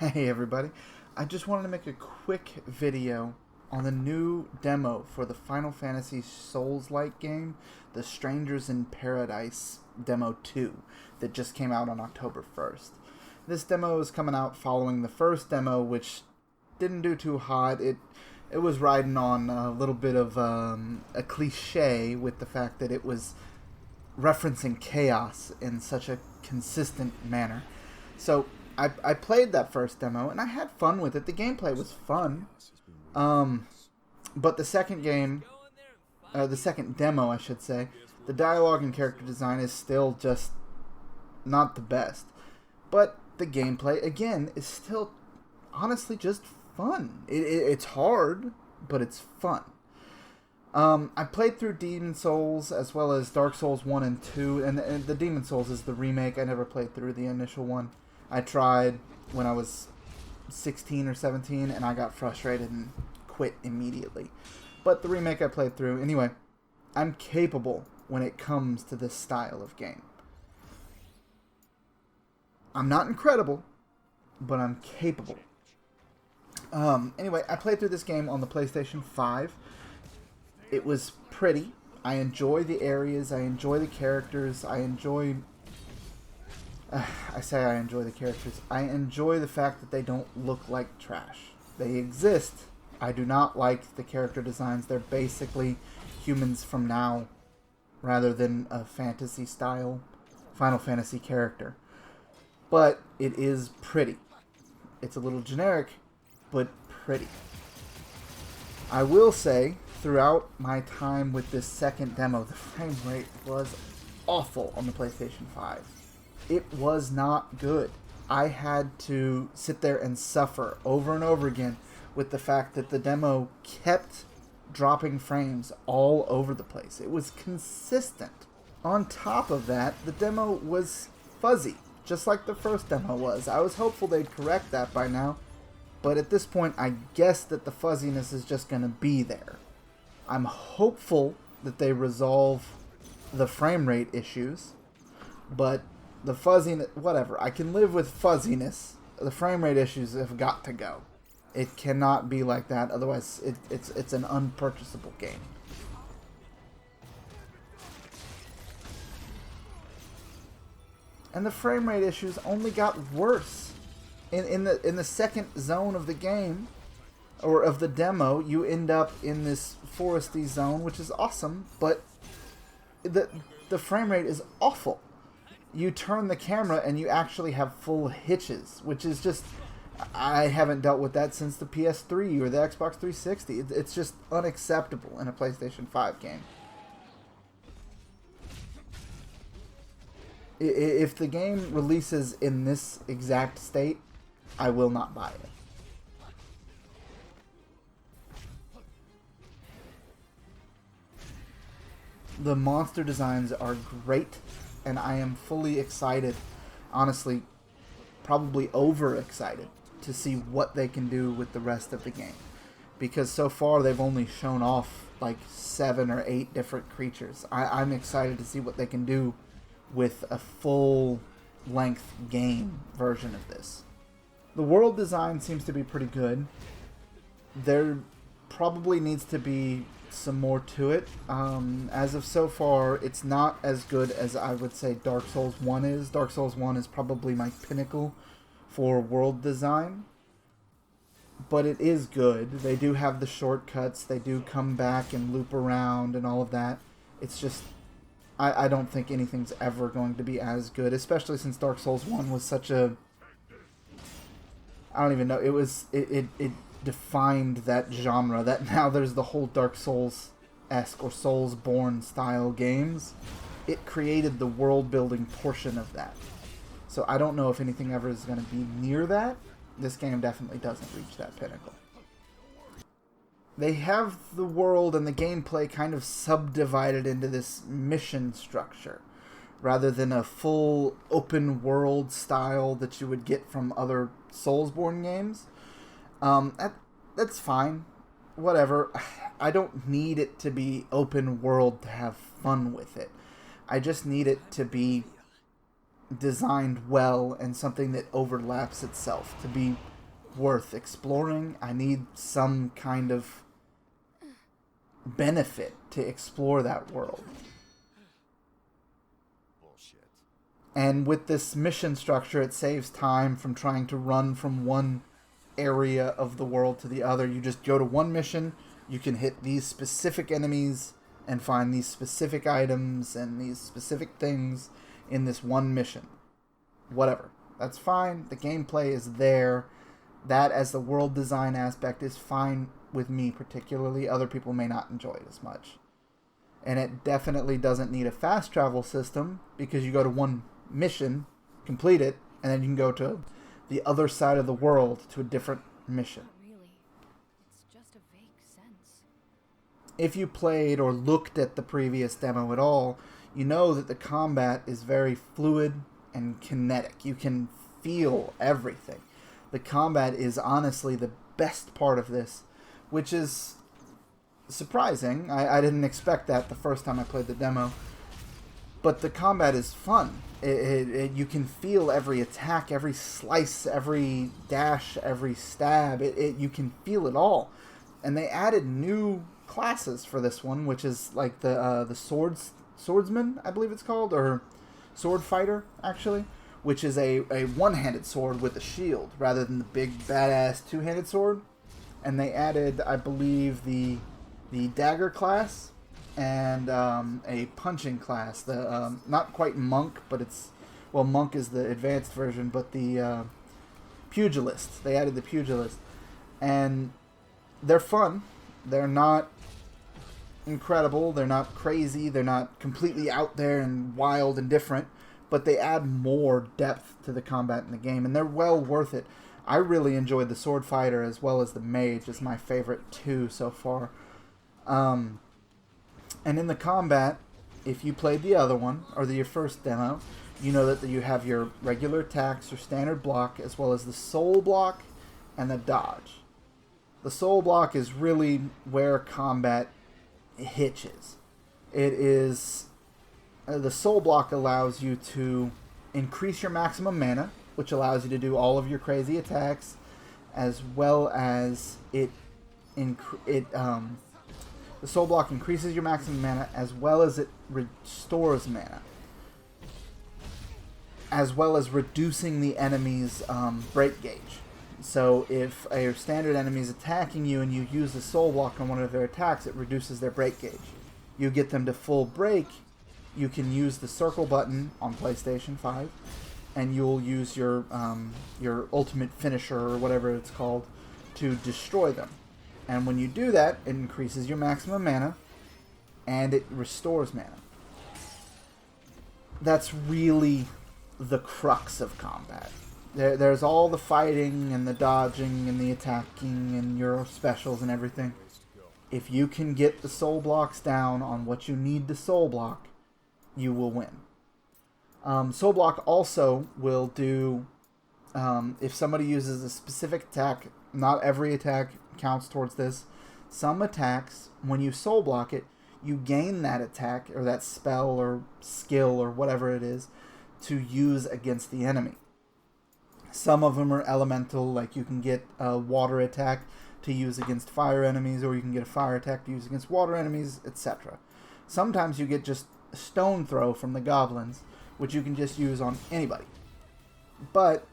Hey everybody, I just wanted to make a quick video on the new demo for the Final Fantasy Souls-like game, The Strangers in Paradise Demo 2, that just came out on October 1st. This demo is coming out following the first demo, which didn't do too hot. It was riding on a little bit of a cliche with the fact that it was referencing chaos in such a consistent manner. So I played that first demo and I had fun with it. The gameplay was fun, but the second demo, I should say, the dialogue and character design is still just not the best. But the gameplay, again, is still honestly just fun. It's hard, but it's fun. I played through Demon Souls as well as Dark Souls 1 and 2, and the Demon Souls is the remake. I never played through the initial one. I tried when I was 16 or 17, and I got frustrated and quit immediately. But the remake I played through. Anyway, I'm capable when it comes to this style of game. I'm not incredible, but I'm capable. Anyway, I played through this game on the PlayStation 5. It was pretty. I enjoy the areas. I enjoy the characters. I enjoy the characters. I enjoy the fact that they don't look like trash. They exist. I do not like the character designs. They're basically humans from now rather than a fantasy-style Final Fantasy character. But it is pretty. It's a little generic, but pretty. I will say, throughout my time with this second demo, the frame rate was awful on the PlayStation 5. It was not good. I had to sit there and suffer over and over again with the fact that the demo kept dropping frames all over the place. It was consistent. On top of that, the demo was fuzzy, just like the first demo was. I was hopeful they'd correct that by now, but at this point, I guess that the fuzziness is just going to be there. I'm hopeful that they resolve the frame rate issues, but the fuzziness, whatever. I can live with fuzziness. The frame rate issues have got to go. It cannot be like that, otherwise it's an unpurchasable game. And the frame rate issues only got worse. In the second zone of the game, or of the demo, you end up in this foresty zone, which is awesome, but the frame rate is awful. You turn the camera and you actually have full hitches, which is just, I haven't dealt with that since the PS3 or the Xbox 360. It's just unacceptable in a PlayStation 5 game. If the game releases in this exact state, I will not buy it. The monster designs are great, and I am fully excited, honestly, probably overexcited, to see what they can do with the rest of the game. Because so far they've only shown off like 7 or 8 different creatures. I'm excited to see what they can do with a full-length game version of this. The world design seems to be pretty good. There probably needs to be some more to it. As of so far, it's not as good as I would say Dark Souls 1 is. Dark Souls 1 is probably my pinnacle for world design. But it is good. They do have the shortcuts. They do come back and loop around and all of that. It's just, I don't think anything's ever going to be as good, especially since Dark Souls 1 was such a, I don't even know, it defined that genre, that now there's the whole Dark Souls-esque or Soulsborne style games. It created the world building portion of that. So I don't know if anything ever is going to be near that. This game definitely doesn't reach that pinnacle. They have the world and the gameplay kind of subdivided into this mission structure, rather than a full open world style that you would get from other Soulsborne games. That's fine. Whatever. I don't need it to be open world to have fun with it. I just need it to be designed well and something that overlaps itself, to be worth exploring. I need some kind of benefit to explore that world. Bullshit. And with this mission structure, it saves time from trying to run from one area of the world to the other. You just go to one mission, you can hit these specific enemies and find these specific items and these specific things in this one mission. Whatever. That's fine. The gameplay is there. That, as the world design aspect, is fine with me particularly. Other people may not enjoy it as much. And it definitely doesn't need a fast travel system, because you go to one mission, complete it, and then you can go to the other side of the world to a different mission. Not really. It's just a vague sense. If you played or looked at the previous demo at all, you know that the combat is very fluid and kinetic. You can feel everything. The combat is honestly the best part of this, which is surprising. I didn't expect that the first time I played the demo. But the combat is fun. You can feel every attack, every slice, every dash, every stab. You can feel it all. And they added new classes for this one, which is like the swordsman, I believe it's called, or sword fighter, actually, which is a one-handed sword with a shield rather than the big badass two-handed sword. And they added, I believe, the dagger class and a punching class. The not quite monk, but it's, well, monk is the advanced version, but the pugilist. They added the pugilist, and they're fun. They're not incredible. They're not crazy. They're not completely out there and wild and different, but they add more depth to the combat in the game, and they're well worth it. I really enjoyed the sword fighter as well as the mage. It's my favorite two so far. And in the combat, if you played the other one, or your first demo, you know that you have your regular attacks, your standard block, as well as the soul block and the dodge. The soul block is really where combat hitches. It is... the soul block allows you to increase your maximum mana, which allows you to do all of your crazy attacks, as well as the soul block increases your maximum mana, as well as it restores mana, as well as reducing the enemy's break gauge. So if a standard enemy is attacking you and you use the soul block on one of their attacks, it reduces their break gauge. You get them to full break, you can use the circle button on PlayStation 5, and you'll use your ultimate finisher, or whatever it's called, to destroy them. And when you do that, it increases your maximum mana, and it restores mana. That's really the crux of combat. There's all the fighting, and the dodging, and the attacking, and your specials and everything. If you can get the soul blocks down on what you need to soul block, you will win. Soul block also will do, if somebody uses a specific attack, not every attack counts towards this. Some attacks, when you soul block it, you gain that attack, or that spell, or skill, or whatever it is, to use against the enemy. Some of them are elemental, like you can get a water attack to use against fire enemies, or you can get a fire attack to use against water enemies, etc. Sometimes you get just a stone throw from the goblins, which you can just use on anybody. But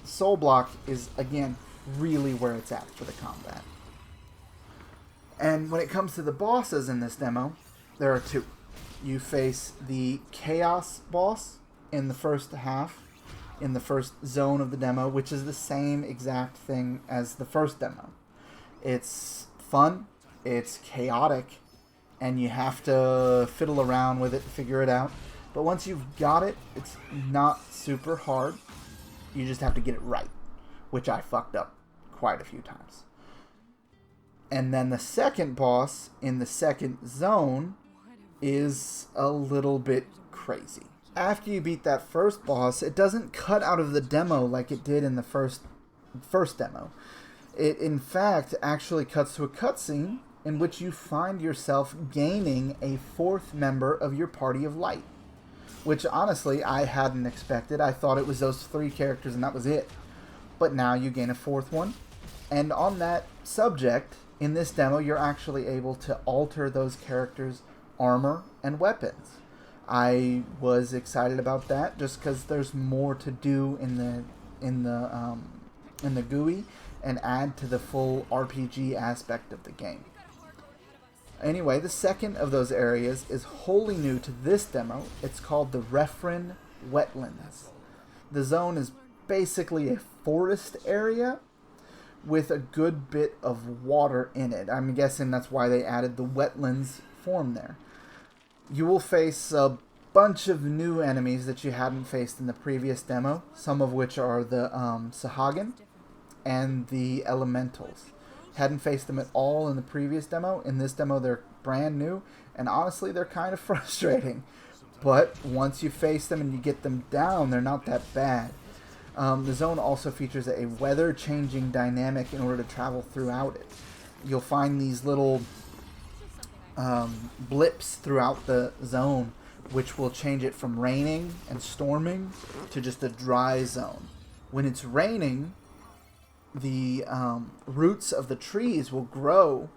soul block is, again, really where it's at for the combat. And when it comes to the bosses in this demo, there are two. You face the Chaos boss in the first half, in the first zone of the demo, which is the same exact thing as the first demo. It's fun, it's chaotic, and you have to fiddle around with it to figure it out. But once you've got it, it's not super hard. You just have to get it right, which I fucked up quite a few times. And then the second boss in the second zone is a little bit crazy. After you beat that first boss, it doesn't cut out of the demo like it did in the first demo. It, in fact, actually cuts to a cutscene in which you find yourself gaining a fourth member of your party of light. Which, honestly, I hadn't expected. I thought it was those three characters and that was it. but now you gain a fourth one. And on that subject, in this demo, you're actually able to alter those characters' armor and weapons. I was excited about that just because there's more to do in the GUI and add to the full RPG aspect of the game. Anyway, the second of those areas is wholly new to this demo. It's called the Refren Wetlands. The zone is basically a forest area with a good bit of water in it. I'm guessing that's why they added the wetlands form there. You will face a bunch of new enemies that you hadn't faced in the previous demo, some of which are the Sahagin and the Elementals. Hadn't faced them at all in the previous demo. In this demo, they're brand new, and honestly, they're kind of frustrating. But once you face them and you get them down, they're not that bad. The zone also features a weather-changing dynamic in order to travel throughout it. You'll find these little blips throughout the zone, which will change it from raining and storming to just a dry zone. When it's raining, the roots of the trees will grow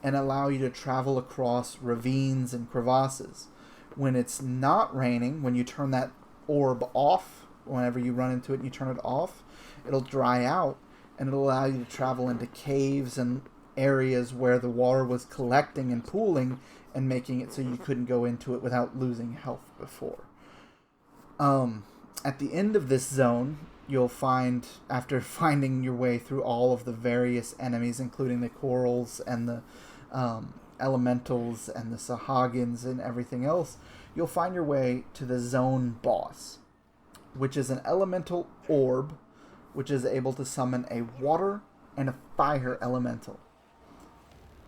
and allow you to travel across ravines and crevasses. When it's not raining, when you turn that orb off, whenever you run into it and you turn it off, it'll dry out and it'll allow you to travel into caves and areas where the water was collecting and pooling and making it so you couldn't go into it without losing health before. At the end of this zone, you'll find, after finding your way through all of the various enemies, including the corals and the elementals and the Sahagins and everything else, you'll find your way to the zone boss, which is an elemental orb, which is able to summon a water and a fire elemental.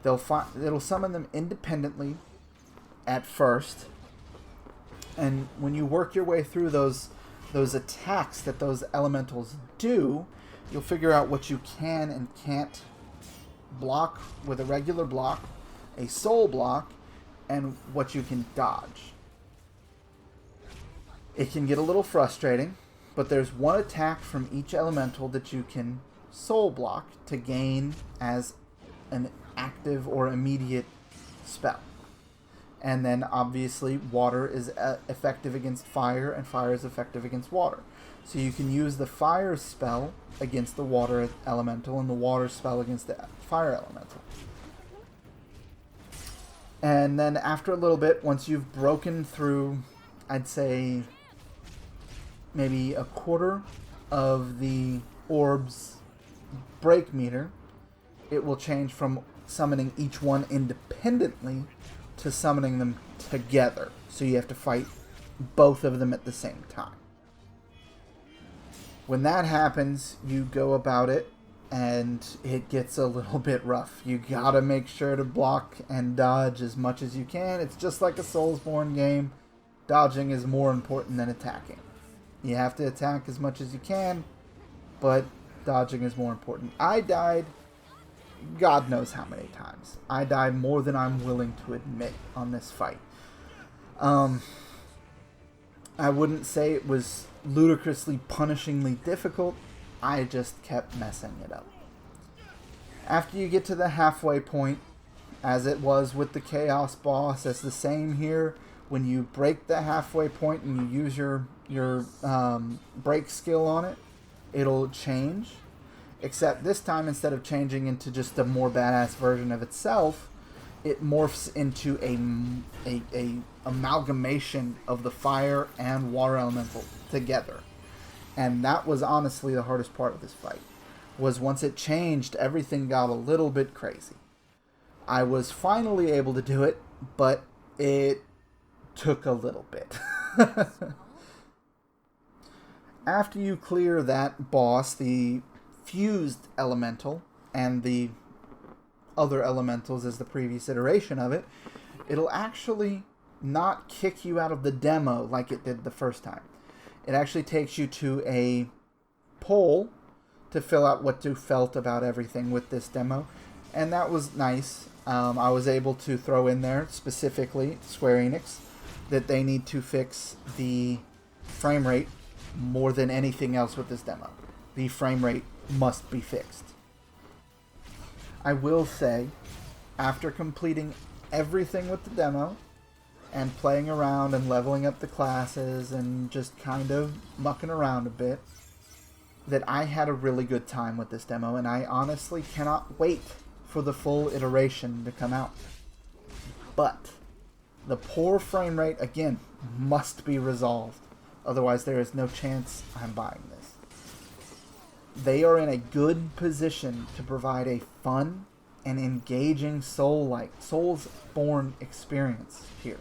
It'll summon them independently at first, and when you work your way through those attacks that those elementals do, you'll figure out what you can and can't block with a regular block, a soul block, and what you can dodge. It can get a little frustrating, but there's one attack from each elemental that you can soul block to gain as an active or immediate spell. And then obviously water is effective against fire and fire is effective against water. So you can use the fire spell against the water elemental and the water spell against the fire elemental. And then after a little bit, once you've broken through, I'd say maybe a quarter of the orb's break meter, it will change from summoning each one independently to summoning them together. So you have to fight both of them at the same time. When that happens, you go about it, and it gets a little bit rough. You gotta make sure to block and dodge as much as you can. It's just like a Soulsborne game. Dodging is more important than attacking. You have to attack as much as you can, but dodging is more important. I died God knows how many times. I died more than I'm willing to admit on this fight. I wouldn't say it was ludicrously, punishingly difficult. I just kept messing it up. After you get to the halfway point, as it was with the Chaos boss, it's the same here. When you break the halfway point and you use your break skill on it, it'll change. Except this time, instead of changing into just a more badass version of itself, it morphs into a amalgamation of the fire and water elemental together. And that was honestly the hardest part of this fight. Was once it changed, everything got a little bit crazy. I was finally able to do it, but it took a little bit. After you clear that boss, the fused elemental and the other elementals as the previous iteration of it, it'll actually not kick you out of the demo like it did the first time. It actually takes you to a poll to fill out what you felt about everything with this demo, and that was nice. I was able to throw in there specifically Square Enix that they need to fix the frame rate more than anything else with this demo. The frame rate must be fixed. I will say, after completing everything with the demo and playing around and leveling up the classes and just kind of mucking around a bit, that I had a really good time with this demo, and I honestly cannot wait for the full iteration to come out. But the poor frame rate, again, must be resolved. Otherwise, there is no chance I'm buying this. They are in a good position to provide a fun and engaging Soulsborne experience here.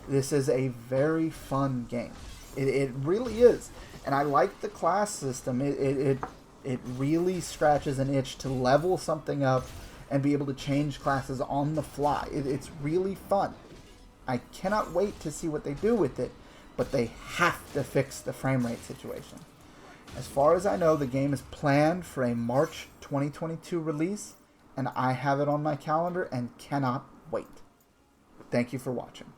This is a very fun game. It really is. And I like the class system. It really scratches an itch to level something up and be able to change classes on the fly. It's really fun. I cannot wait to see what they do with it, but they have to fix the frame rate situation. As far as I know, the game is planned for a March 2022 release, and I have it on my calendar and cannot wait. Thank you for watching.